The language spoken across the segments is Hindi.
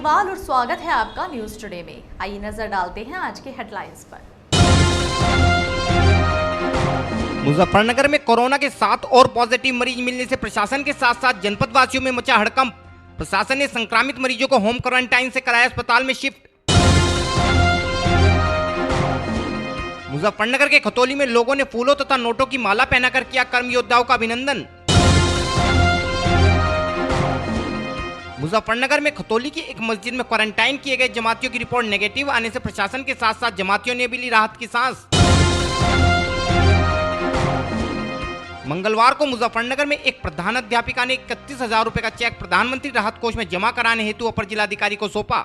केजरीवाल और स्वागत है आपका न्यूज टुडे में। आइए नजर डालते हैं आज के हेडलाइंस पर। मुजफ्फरनगर में कोरोना के 7 और पॉजिटिव मरीज मिलने से प्रशासन के साथ साथ जनपद वासियों में मचा हड़कंप। प्रशासन ने संक्रमित मरीजों को होम क्वारंटाइन से कराया अस्पताल में शिफ्ट। मुजफ्फरनगर के खतौली में लोगों ने फूलों तथा नोटों की माला पहनाकर किया कर्म योद्धाओं का अभिनंदन। मुजफ्फरनगर में खतौली की एक मस्जिद में क्वारंटाइन किए गए जमातियों की रिपोर्ट नेगेटिव आने से प्रशासन के साथ साथ जमातियों ने भी ली राहत की सांस। मंगलवार को मुजफ्फरनगर में एक प्रधानाध्यापिका ने 31,000 रुपए का चेक प्रधानमंत्री राहत कोष में जमा कराने हेतु अपर जिलाधिकारी को सौंपा।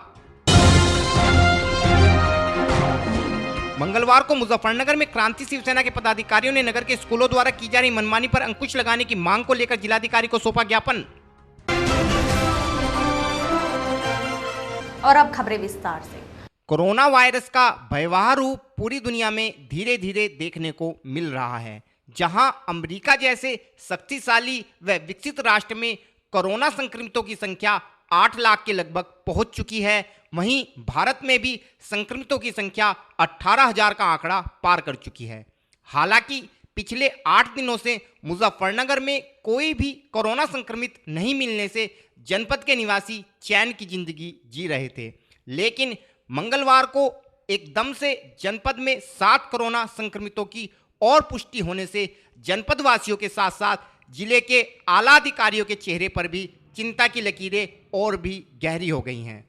मंगलवार को मुजफ्फरनगर में क्रांति शिवसेना के पदाधिकारियों ने नगर के स्कूलों द्वारा की जा रही मनमानी पर अंकुश लगाने की मांग को लेकर जिलाधिकारी को सौंपा ज्ञापन। और अब खबरें विस्तार से। कोरोना वायरस का भयावह रूप पूरी दुनिया में धीरे धीरे देखने को मिल रहा है। जहां अमेरिका जैसे शक्तिशाली व विकसित राष्ट्र में कोरोना संक्रमितों की संख्या 8 लाख के लगभग पहुंच चुकी है, वहीं भारत में भी संक्रमितों की संख्या 18,000 का आंकड़ा पार कर चुकी है। हालांकि पिछले 8 दिनों से मुजफ्फरनगर में कोई भी कोरोना संक्रमित नहीं मिलने से जनपद के निवासी चैन की जिंदगी जी रहे थे, लेकिन मंगलवार को एकदम से जनपद में 7 कोरोना संक्रमितों की और पुष्टि होने से जनपद वासियों के साथ साथ जिले के आला अधिकारियों के चेहरे पर भी चिंता की लकीरें और भी गहरी हो गई हैं।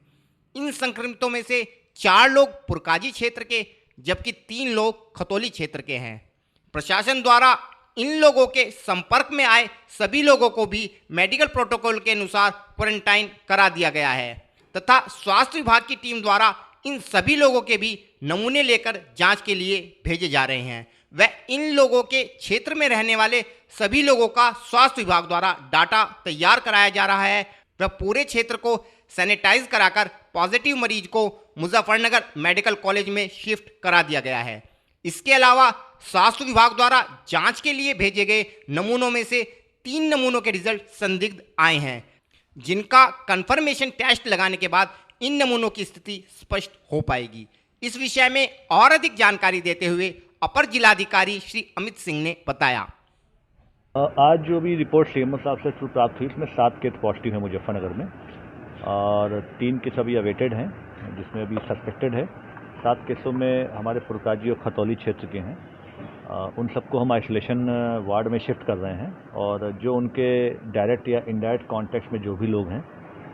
इन संक्रमितों में से 4 लोग पुरकाजी क्षेत्र के जबकि 3 लोग खतौली क्षेत्र के हैं। प्रशासन द्वारा इन लोगों के संपर्क में आए सभी लोगों को भी मेडिकल प्रोटोकॉल के अनुसार क्वारंटाइन करा दिया गया है तथा स्वास्थ्य विभाग की टीम द्वारा इन सभी लोगों के भी नमूने लेकर जांच के लिए भेजे जा रहे हैं। व इन लोगों के क्षेत्र में रहने वाले सभी लोगों का स्वास्थ्य विभाग द्वारा डाटा तैयार कराया जा रहा है व पूरे क्षेत्र को सैनिटाइज कराकर पॉजिटिव मरीज को मुजफ्फरनगर मेडिकल कॉलेज में शिफ्ट करा दिया गया है। इसके अलावा स्वास्थ्य विभाग द्वारा जांच के लिए भेजे गए नमूनों में से 3 नमूनों के रिजल्ट संदिग्ध आए हैं, जिनका कंफर्मेशन टेस्ट लगाने के बाद इन नमूनों की स्थिति स्पष्ट हो पाएगी। इस विषय में और अधिक जानकारी देते हुए अपर जिलाधिकारी श्री अमित सिंह ने बताया। आज जो भी रिपोर्ट सीएमओ साहब से थ्रू प्राप्त हुई, इसमें 7 केस पॉजिटिव है मुजफ्फरनगर में और 3 केस अभी अवेटेड हैं, जिसमें अभी सस्पेक्टेड है। 7 केसों में हमारे पुरकाजी और खतौली क्षेत्र के हैं। उन सबको हम आइसोलेशन वार्ड में शिफ्ट कर रहे हैं और जो उनके डायरेक्ट या इनडायरेक्ट कॉन्टैक्ट में जो भी लोग हैं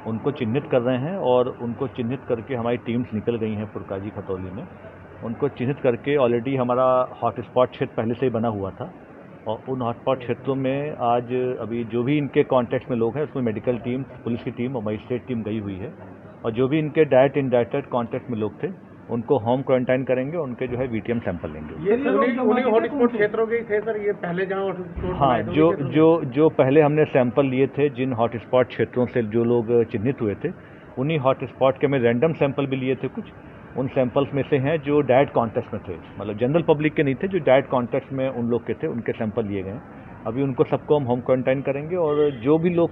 उनको चिन्हित कर रहे हैं और उनको चिन्हित करके हमारी टीम्स निकल गई हैं पुरकाजी खतौली में। उनको चिन्हित करके ऑलरेडी हमारा हॉटस्पॉट क्षेत्र पहले से ही बना हुआ था और उन हॉटस्पॉट क्षेत्रों में आज अभी जो भी इनके कॉन्टैक्ट में लोग हैं उसमें मेडिकल टीम, पुलिस की टीम और मजिस्ट्रेट टीम गई हुई है और जो भी इनके डायरेक्ट इनडायरेक्ट कॉन्टैक्ट में लोग थे उनको होम क्वारंटाइन करेंगे, उनके जो है वीटीएम सैंपल लेंगे। ये उन्हीं हॉटस्पॉट क्षेत्रों के थे सर, ये पहले जहाँ हॉटस्पॉट। हाँ, जो पहले हमने सैंपल लिए थे, जिन हॉटस्पॉट क्षेत्रों से जो लोग चिन्हित हुए थे, उन्हीं हॉटस्पॉट के में रैंडम सैंपल भी लिए थे कुछ। उन सैंपल्स में से हैं जो डायरेक्ट कॉन्टैक्ट में थे, मतलब जनरल पब्लिक के नहीं थे, जो डायरेक्ट कॉन्टैक्ट में उन लोग के थे, उनके सैंपल लिए गए। अभी उनको सबको हम होम क्वारंटाइन करेंगे और जो भी लोग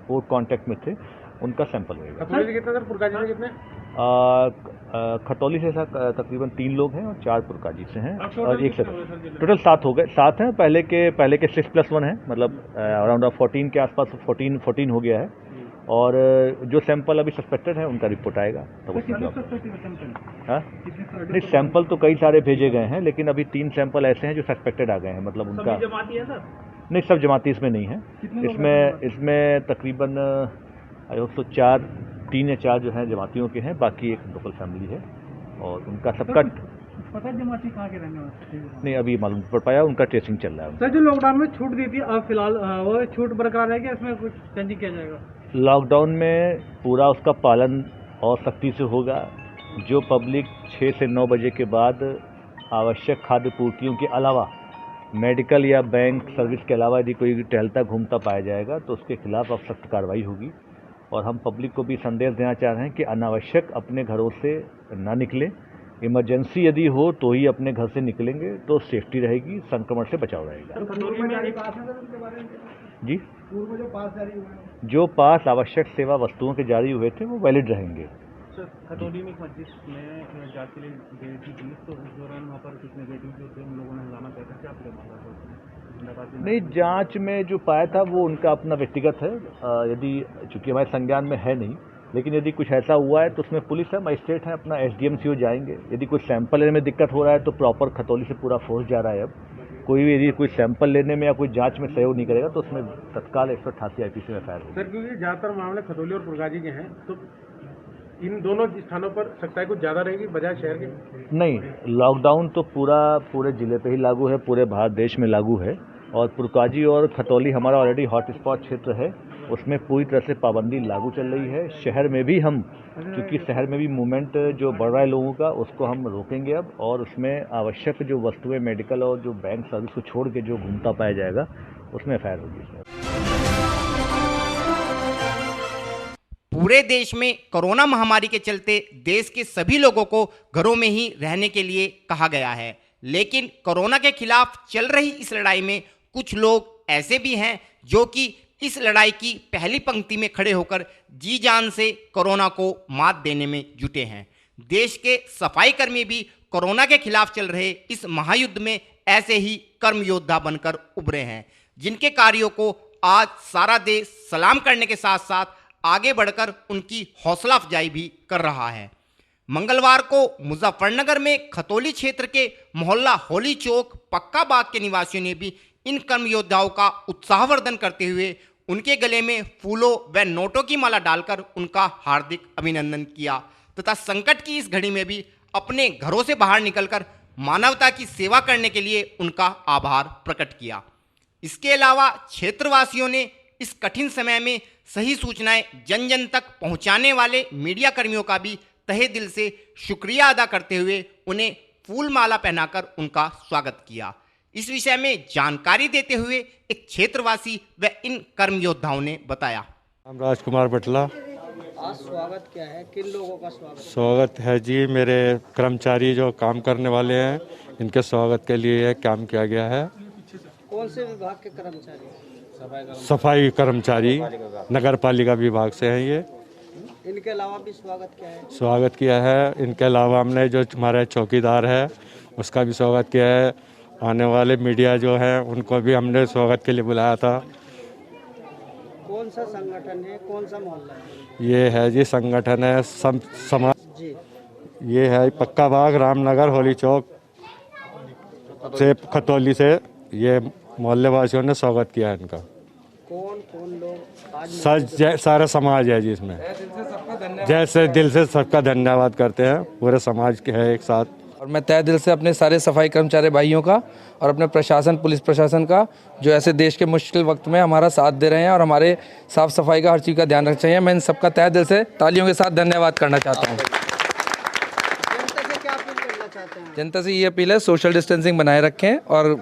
वो कॉन्टैक्ट में थे उनका सैंपल लेगा। खतौली से तकरीबन 3 लोग हैं और 4 पुरकाजी से हैं और 1 से टोटल 7 हो गए। 7 हैं, पहले के 6+1 है, मतलब अराउंड 14 के आसपास 14 हो गया है और जो सैंपल अभी सस्पेक्टेड है उनका रिपोर्ट आएगा तब हाँ नहीं, सैंपल तो कई सारे भेजे गए हैं लेकिन अभी 3 सैंपल ऐसे हैं जो सस्पेक्टेड आ गए हैं, मतलब उनका नहीं, सब जमाती इसमें नहीं है। इसमें तकरीबन 3 या 4 जो हैं जमातियों के हैं, बाकी एक लोकल फैमिली है और उनका सबका पता जमाती कहाँ के रहने वाले नहीं अभी मालूम पड़ पाया, उनका ट्रेसिंग चल रहा है। सर, जो लॉकडाउन में छूट दी थी अब फिलहाल वो छूट बरकरार है क्या, इसमें कुछ चेंजिंग किया जाएगा? लॉकडाउन में पूरा उसका पालन और सख्ती से होगा। जो पब्लिक 6 से 9 बजे के बाद आवश्यक खाद्य पूर्तियों के अलावा मेडिकल या बैंक सर्विस के अलावा यदि कोई टहलता घूमता पाया जाएगा तो उसके खिलाफ अब सख्त कार्रवाई होगी। और हम पब्लिक को भी संदेश देना चाह रहे हैं कि अनावश्यक अपने घरों से ना निकलें इमरजेंसी यदि हो तो ही अपने घर से निकलेंगे, तो सेफ्टी रहेगी, संक्रमण से बचाव रहेगा। खतौली में एक जी, पूर्व जो पास जारी हुए हैं जो पास आवश्यक सेवा वस्तुओं के जारी हुए थे वो वैलिड रहेंगे। सर, खतौली में एक मस्जिद में जांच के लिए गई थी पुलिस, तो उस दौरान वहाँ पर कुछ नेगेटिव जो थे उन लोगों ने हंगामा किया था, क्या आपके मामला था? नहीं, जांच में जो पाया था वो उनका अपना व्यक्तिगत है। यदि चूंकि हमारे संज्ञान में है नहीं, लेकिन यदि कुछ ऐसा हुआ है तो उसमें पुलिस है, मजिस्ट्रेट है, अपना एसडीएम सीओ जाएंगे। यदि कुछ सैंपल लेने में दिक्कत हो रहा है तो प्रॉपर खतौली से पूरा फोर्स जा रहा है। अब कोई भी यदि कोई सैंपल लेने में या कोई जांच में सहयोग नहीं करेगा तो उसमें तत्काल 188 आईपीसी में एफआईआर होगी। सर, क्योंकि ज़्यादातर मामले खतौली और पुरगाजी के हैं, तो इन दोनों स्थानों पर सख्ताई कुछ ज़्यादा रहेगी बजाय शहर के? नहीं, लॉकडाउन तो पूरे जिले पे ही लागू है, पूरे भारत देश में लागू है। और पुरकाजी और खतौली हमारा ऑलरेडी हॉटस्पॉट क्षेत्र है, उसमें पूरी तरह से पाबंदी लागू चल रही है। शहर में भी हम, क्योंकि शहर में भी मूवमेंट जो बढ़ रहा है लोगों का, उसको हम रोकेंगे अब, और उसमें आवश्यक जो वस्तुएं मेडिकल और जो बैंक सर्विस को छोड़ के जो घूमता पाया जाएगा उसमें एफआईआर होगी। पूरे देश में कोरोना महामारी के चलते देश के सभी लोगों को घरों में ही रहने के लिए कहा गया है, लेकिन कोरोना के खिलाफ चल रही इस लड़ाई में कुछ लोग ऐसे भी हैं जो कि इस लड़ाई की पहली पंक्ति में खड़े होकर जी जान से कोरोना को मात देने में जुटे हैं। देश के सफाई कर्मी भी कोरोना के खिलाफ चल रहे इस महायुद्ध में ऐसे ही कर्म योद्धा बनकर उभरे हैं, जिनके कार्यों को आज सारा देश सलाम करने के साथ साथ आगे बढ़कर उनकी हौसला अफजाई भी कर रहा है। मंगलवार को मुजफ्फरनगर में खतौली क्षेत्र के मोहल्ला होली चौक पक्का बाग के निवासियों ने भी इन कर्म योद्धाओं का उत्साहवर्धन करते हुए उनके गले में फूलों व नोटों की माला डालकर उनका हार्दिक अभिनंदन किया तथा संकट की इस घड़ी में भी अपने घरों से बाहर निकलकर मानवता की सेवा करने के लिए उनका आभार प्रकट किया। इसके अलावा क्षेत्रवासियों ने इस कठिन समय में सही सूचनाएं जन जन तक पहुंचाने वाले मीडिया कर्मियों का भी तहे दिल से शुक्रिया अदा करते हुए उन्हें फूल माला पहनाकर उनका स्वागत किया। इस विषय में जानकारी देते हुए एक क्षेत्रवासी व इन कर्म योद्धाओं ने बताया। हम राजकुमार बटला। आज स्वागत क्या है, किन लोगों का स्वागत है जी, मेरे कर्मचारी जो काम करने वाले हैं इनके स्वागत के लिए काम किया गया है। कौन से विभाग के कर्मचारी? सफाई कर्मचारी नगर पालिका विभाग से हैं ये। इनके अलावा भी स्वागत क्या है? स्वागत किया है। इनके अलावा हमने जो हमारे चौकीदार है उसका भी स्वागत किया है। आने वाले मीडिया जो है उनको भी हमने स्वागत के लिए बुलाया था। कौन सा संगठन है, कौन सा मोहल्ला है? ये है जी संगठन है समाज जी। ये है पक्का बाग रामनगर होली चौक से खतौली से ये मोहल्ले वासियों ने स्वागत किया है इनका। कौन कौन लोग आज? सारा समाज है जी इसमें। जैसे दिल से सबका धन्यवाद करते हैं, पूरे समाज के है एक साथ। और मैं तहे दिल से अपने सारे सफाई कर्मचारी भाइयों का और अपने प्रशासन पुलिस प्रशासन का जो ऐसे देश के मुश्किल वक्त में हमारा साथ दे रहे हैं और हमारे साफ सफाई का हर चीज़ का ध्यान रखना चाहिए, मैं इन सबका तहे दिल से तालियों के साथ धन्यवाद करना चाहता हूँ। जनता से क्या अपील करना चाहते हैं? जनता से ये अपील है सोशल डिस्टेंसिंग बनाए रखें और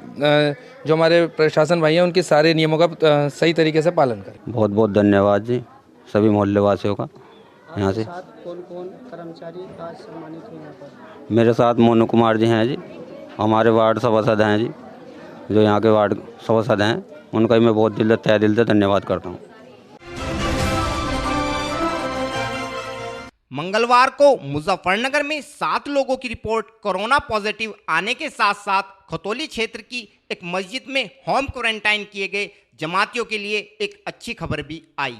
जो हमारे प्रशासन भाई हैं उनके सारे नियमों का सही तरीके से पालन करें। बहुत बहुत धन्यवाद जी सभी मोहल्ले वासियों का। यहाँ से कौन कौन कर्मचारी आज सम्मानित हुए यहाँ पर? मेरे साथ मोनू कुमार जी हैं जी, हमारे वार्ड सभासद हैं जी, जो यहाँ के वार्ड सभासद हैं, उनका भी मैं बहुत तहे दिल से धन्यवाद करता हूँ। मंगलवार को मुजफ्फरनगर में 7 लोगों की रिपोर्ट कोरोना पॉजिटिव आने के साथ साथ खतौली क्षेत्र की एक मस्जिद में होम क्वारंटाइन किए गए जमातियों के लिए एक अच्छी खबर भी आई।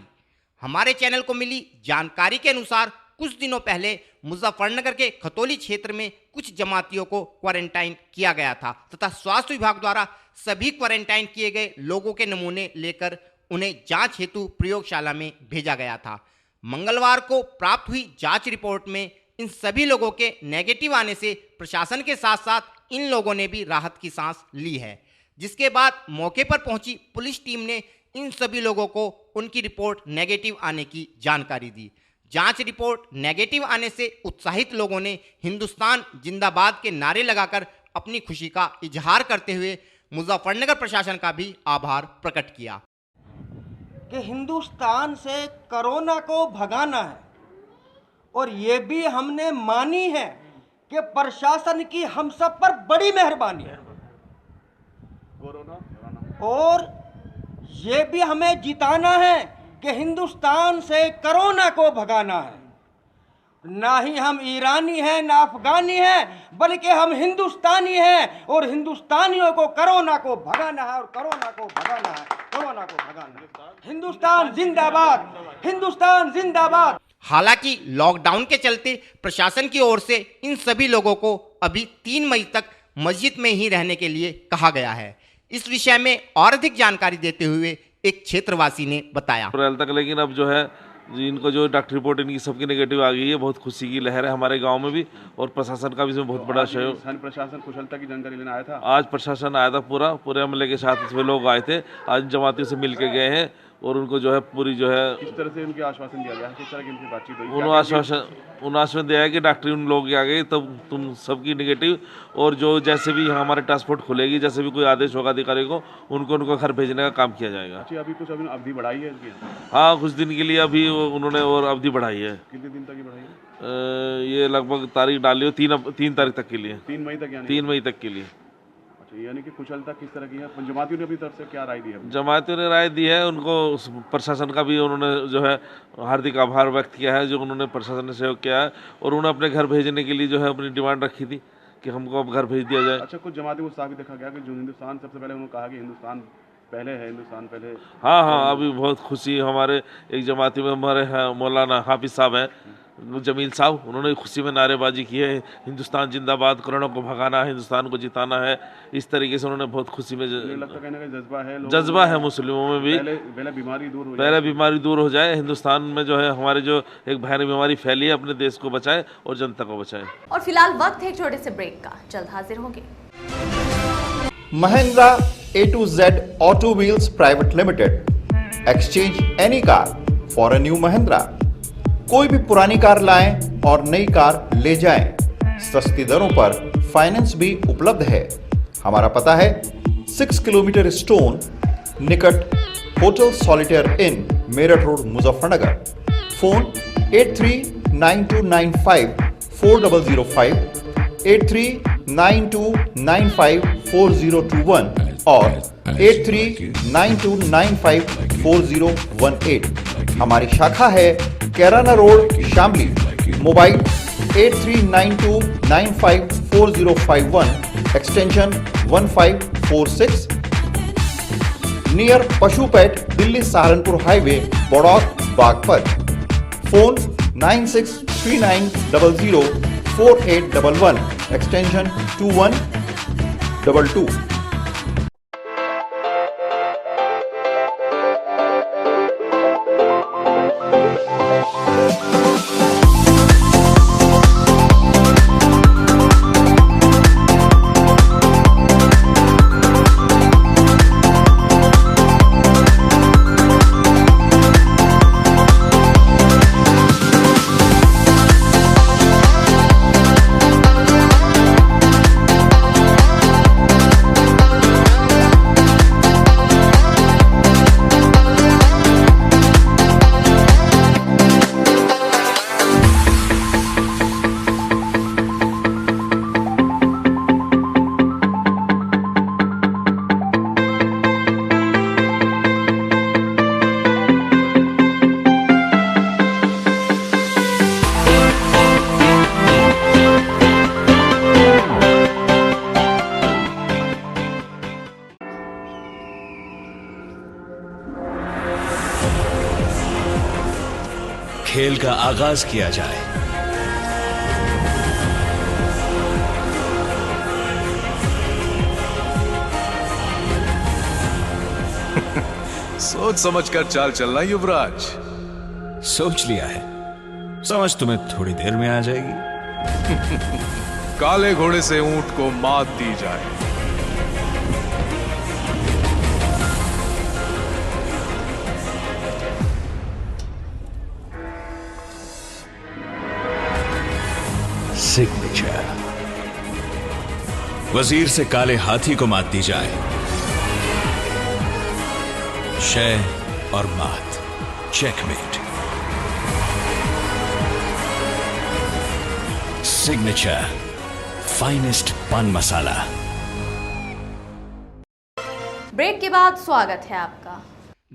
हमारे चैनल को मिली जानकारी के अनुसार कुछ दिनों पहले मुजफ्फरनगर के खतौली क्षेत्र में कुछ जमातियों को क्वारंटाइन किया गया था तथा स्वास्थ्य विभाग द्वारा सभी क्वारंटाइन किए गए लोगों के नमूने लेकर उन्हें जांच हेतु प्रयोगशाला में भेजा गया था। मंगलवार को प्राप्त हुई जांच रिपोर्ट में इन सभी लोगों के नेगेटिव आने से प्रशासन के साथ साथ इन लोगों ने भी राहत की सांस ली है, जिसके बाद मौके पर पहुंची पुलिस टीम ने इन सभी लोगों को उनकी रिपोर्ट नेगेटिव आने की जानकारी दी। जांच रिपोर्ट नेगेटिव आने से उत्साहित लोगों ने हिंदुस्तान जिंदाबाद के नारे लगाकर अपनी खुशी का इजहार करते हुए मुजफ्फरनगर प्रशासन का भी आभार प्रकट किया कि हिंदुस्तान से कोरोना को भगाना है और ये भी हमने मानी है कि प्रशासन की हम सब पर बड़ी मेहरबानी है और ये भी हमें जिताना है कि हिंदुस्तान से कोरोना को भगाना है। ना ही हम ईरानी हैं ना अफगानी हैं, बल्कि हम हिंदुस्तानी हैं और हिंदुस्तानियों को कोरोना को भगाना है और कोरोना को भगाना है, कोरोना को भगाना है। हिंदुस्तान जिंदाबाद, हिंदुस्तान जिंदाबाद। हालांकि लॉकडाउन के चलते प्रशासन की ओर से इन सभी लोगों को अभी 3 मई तक मस्जिद में ही रहने के लिए कहा गया है। इस विषय में और अधिक जानकारी देते हुए एक क्षेत्रवासी ने बताया अप्रैल तक, लेकिन अब जो है इनको जो डॉक्टर रिपोर्ट इनकी सबकी नेगेटिव आ गई है। बहुत खुशी की लहर है हमारे गांव में भी और प्रशासन का भी इसमें बहुत बड़ा सहयोग। प्रशासन कुशलता की जानकारी लेने आया था। आज प्रशासन आया था, पूरे अमले के साथ इसमें लोग आए थे। आज जमातियों से मिल के गए हैं और उनको जो है पूरी जो है किस तरह से उनके आश्वासन दिया गया है, किस तरह की उनकी बातचीत हुई? उन्होंने आश्वासन दिया है कि डॉक्टर उन लोग आ गए तब तुम सबकी नेगेटिव, और जो जैसे भी हमारे ट्रांसपोर्ट खुलेगी, जैसे भी कोई आदेश होगा अधिकारी को, उनको घर भेजने का काम किया जाएगा। अच्छा, अभी कुछ अवधि बढ़ाई है इसकी? हाँ, कुछ दिन के लिए अभी उन्होंने और अवधि बढ़ाई है। कितने दिन तक की बढ़ाई है? ये लगभग तारीख डाली हो 3 तारीख तक के लिए। 3 मई तक? यानी 3 मई तक के लिए। यानी कि कुशलता किस तरह की है? जमातियों ने अपनी तरफ से क्या राय दी है? जमातियों ने राय दी है, उनको प्रशासन का भी उन्होंने जो है हार्दिक आभार व्यक्त किया है जो उन्होंने प्रशासन ने सहयोग किया है, और उन्होंने अपने घर भेजने के लिए जो है अपनी डिमांड रखी थी कि हमको अब घर भेज दिया जाए। अच्छा, कुछ जमातियों को साफ भी देखा गया कि जो हिंदुस्तान सबसे पहले उन्होंने कहा कि हिंदुस्तान पहले है, हिंदुस्तान पहले। हाँ, अभी बहुत खुशी हमारे एक जमाती में हमारे मौलाना हाफिज साहब हैं, जमील साहब, उन्होंने खुशी में नारेबाजी की है, हिंदुस्तान जिंदाबाद, कोरोना को भगाना है, हिंदुस्तान को जिताना है। इस तरीके से उन्होंने बहुत खुशी में जज्बा है मुस्लिमों में भी। पहले बीमारी दूर हो जाए, हिंदुस्तान में जो है हमारे जो एक भयानक बीमारी फैली है, अपने देश को बचाए और जनता को बचाए। और फिलहाल वक्त है एक छोटे से ब्रेक का, जल्द हाजिर होंगे। Mahindra A to Z Auto Wheels Private Limited, exchange any car for a new Mahindra। कोई भी पुरानी कार लाएं और नई कार ले जाएं। सस्ती दरों पर फाइनेंस भी उपलब्ध है। हमारा पता है 6 किलोमीटर स्टोन निकट hotel Solitaire Inn, Meerut road, Muzaffarnagar. Phone 8392954005, 8392954021 और 8392954018। हमारी शाखा है Kairana road, Shamli. Mobile 8392954051, extension 1546, near पशुपेट, Delhi Saharanpur highway, Baraut, Baghpat. Phone 9639004811, extension 2122। खेल का आगाज किया जाए। सोच समझकर चाल चलना युवराज। सोच लिया है, समझ तुम्हें थोड़ी देर में आ जाएगी। काले घोड़े से ऊंट को मात दी जाए। सिग्नेचर। वजीर से काले हाथी को मात दी जाए। शय और मात, चेकमेट। सिग्नेचर फाइनेस्ट पान मसाला। ब्रेक के बाद स्वागत है आपका।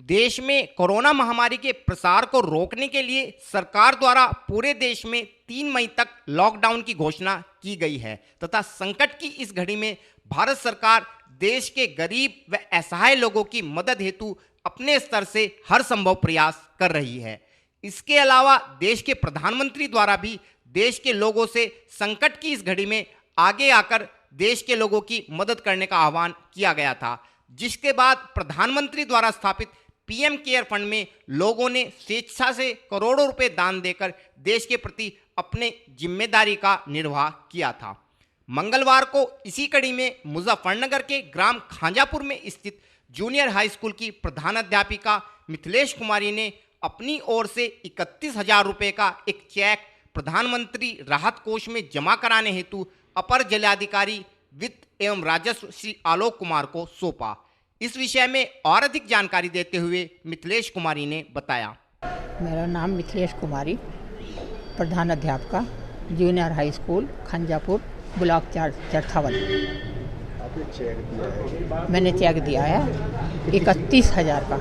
देश में कोरोना महामारी के प्रसार को रोकने के लिए सरकार द्वारा पूरे देश में 3 मई तक लॉकडाउन की घोषणा की गई है तथा संकट की इस घड़ी में भारत सरकार देश के गरीब व असहाय लोगों की मदद हेतु अपने स्तर से हर संभव प्रयास कर रही है। इसके अलावा देश के प्रधानमंत्री द्वारा भी देश के लोगों से संकट की इस घड़ी में आगे आकर देश के लोगों की मदद करने का आह्वान किया गया था, जिसके बाद प्रधानमंत्री द्वारा स्थापित पीएम केयर फंड में लोगों ने स्वेच्छा से करोड़ों रुपए दान देकर देश के प्रति अपने जिम्मेदारी का निर्वाह किया था। मंगलवार को इसी कड़ी में मुजफ्फरनगर के ग्राम खांजापुर में स्थित जूनियर हाई स्कूल की प्रधानाध्यापिका मिथिलेश कुमारी ने अपनी ओर से 31,000 रुपये का एक चेक प्रधानमंत्री राहत कोष में जमा कराने हेतु अपर जिलाधिकारी वित्त एवं राजस्व श्री आलोक कुमार को सौंपा। इस विषय में और अधिक जानकारी देते हुए मिथिलेश कुमारी ने बताया। मेरा नाम मिथिलेश कुमारी, प्रधान अध्यापिका junior high school Khanjapur block Charthawal. आपने चेक दिया है? मैंने चेक दिया है 31,000 का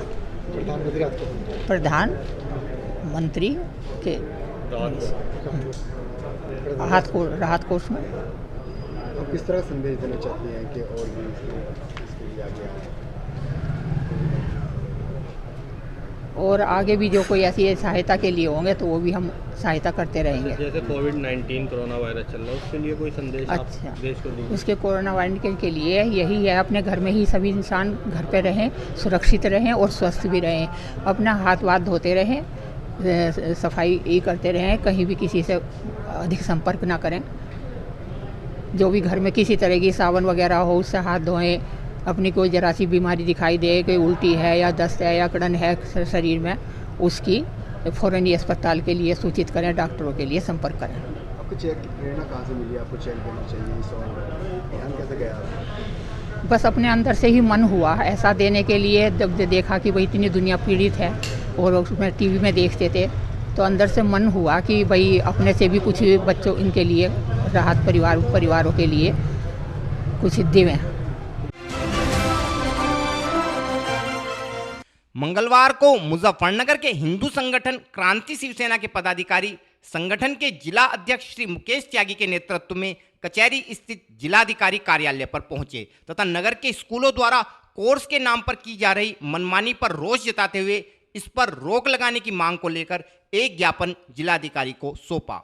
प्रधानमंत्री के राहत कोष में। आप किस तरह संदेश देना चाहती हैं कि और भी इसके लिए आगे आए और आगे भी जो कोई ऐसी सहायता के लिए होंगे तो वो भी हम सहायता करते रहेंगे। जैसे कोविड-19 कोरोना वायरस चल रहा है उसके लिए कोई संदेश अच्छा, आप देश को दीजिए। उसके कोरोना वायरस के लिए यही है, अपने घर में ही सभी इंसान घर पे रहें, सुरक्षित रहें और स्वस्थ भी रहें, अपना हाथ वाथ धोते रहें, सफाई करते रहें, कहीं भी किसी से अधिक संपर्क ना करें। जो भी घर में किसी तरह की साबुन वगैरह हो उससे हाथ धोएं। अपनी कोई जरा सी बीमारी दिखाई दे, कोई उल्टी है या दस्त है या अकड़न है शरीर में, उसकी फ़ौरन ही अस्पताल के लिए सूचित करें, डॉक्टरों के लिए संपर्क करें। आपको चेक की प्रेरणा कहाँ से मिली? आपको चेक देना चाहिए इस और ध्यान कैसे गया? बस अपने अंदर से ही मन हुआ ऐसा देने के लिए। जब देखा कि भाई इतनी दुनिया पीड़ित है और उसमें टीवी में देखते थे तो अंदर से मन हुआ कि भाई अपने से भी कुछ बच्चों इनके लिए राहत परिवारों के लिए कुछ देवें। मंगलवार को मुजफ्फरनगर के हिंदू संगठन क्रांति शिवसेना के पदाधिकारी संगठन के जिला अध्यक्ष श्री मुकेश त्यागी के नेतृत्व में कचहरी स्थित जिलाधिकारी कार्यालय पर पहुंचे तथा नगर के स्कूलों द्वारा कोर्स के नाम पर की जा रही मनमानी पर रोष जताते हुए इस पर रोक लगाने की मांग को लेकर एक ज्ञापन जिलाधिकारी को सौंपा।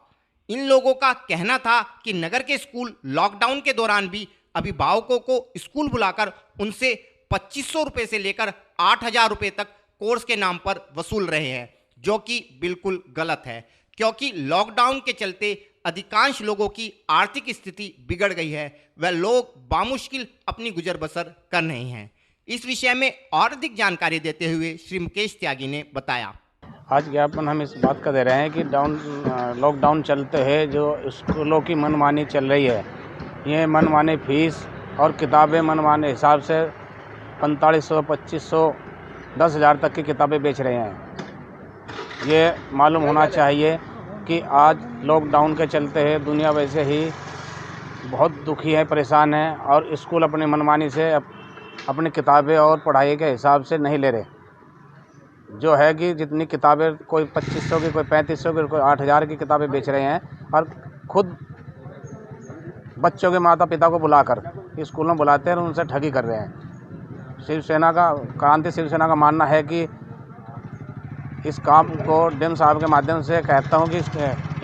इन लोगों का कहना था कि नगर के स्कूल लॉकडाउन के दौरान भी अभिभावकों को स्कूल बुलाकर उनसे 2500 रुपये से लेकर 8,000 रुपये तक कोर्स के नाम पर वसूल रहे हैं, जो कि बिल्कुल गलत है, क्योंकि लॉकडाउन के चलते अधिकांश लोगों की आर्थिक स्थिति बिगड़ गई है, वह लोग बामुश्किल अपनी गुजर बसर कर रहे हैं। इस विषय में और अधिक जानकारी देते हुए श्री मुकेश त्यागी ने बताया। आज ज्ञापन हम इस बात का दे रहे हैं कि लॉकडाउन चलते हैं जो स्कूलों की मनमानी चल रही है, ये मनमानी फीस और किताबें मनमाने हिसाब से 4500, 2500, 10,000 तक की किताबें बेच रहे हैं। ये मालूम होना चाहिए कि आज लॉकडाउन के चलते है दुनिया वैसे ही बहुत दुखी है, परेशान है और स्कूल अपनी मनमानी से अपनी किताबें और पढ़ाई के हिसाब से नहीं ले रहे। जो है कि जितनी किताबें कोई 2500 की, कोई 3500 की, कोई 8,000 की किताबें बेच रहे हैं और खुद बच्चों के माता पिता को बुलाकर स्कूल में बुलाते हैं और उनसे ठगी कर रहे हैं। शिवसेना का क्रांति शिवसेना का मानना है कि इस काम को डीएम साहब के माध्यम से कहता हूं कि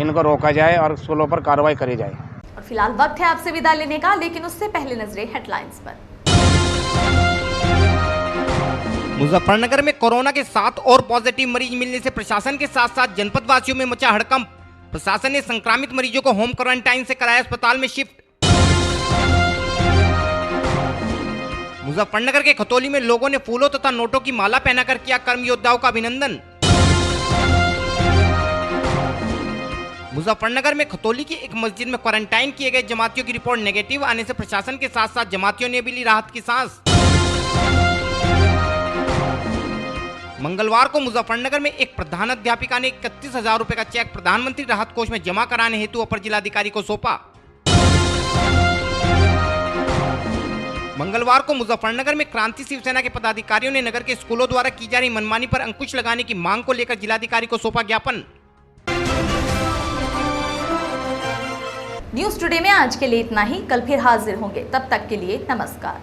इनको रोका जाए और स्कूलों पर कार्रवाई करी जाए। और फिलहाल वक्त है आपसे विदा लेने का, लेकिन उससे पहले नजरें हेडलाइंस पर। मुजफ्फरनगर में कोरोना के 7 और पॉजिटिव मरीज मिलने से प्रशासन के साथ साथ जनपद वासियों में मचा हड़कंप। प्रशासन ने संक्रमित मरीजों को होम क्वारंटाइन से कराया अस्पताल में शिफ्ट। मुजफ्फरनगर के खतौली में लोगों ने फूलों तथा नोटों की माला पहनाकर किया कर्म योद्धाओं का अभिनंदन। मुजफ्फरनगर में खतौली की एक मस्जिद में क्वारंटाइन किए गए जमातियों की रिपोर्ट नेगेटिव आने से प्रशासन के साथ साथ जमातियों ने भी ली राहत की सांस। मंगलवार को मुजफ्फरनगर में एक प्रधानाध्यापिका ने 31,000 रुपए का चेक प्रधानमंत्री राहत कोष में जमा कराने हेतु अपर जिलाधिकारी को सौंपा। मंगलवार को मुजफ्फरनगर में क्रांति शिवसेना के पदाधिकारियों ने नगर के स्कूलों द्वारा की जा रही मनमानी पर अंकुश लगाने की मांग को लेकर जिलाधिकारी को सौंपा ज्ञापन। न्यूज टुडे में आज के लिए इतना ही। कल फिर हाजिर होंगे, तब तक के लिए नमस्कार।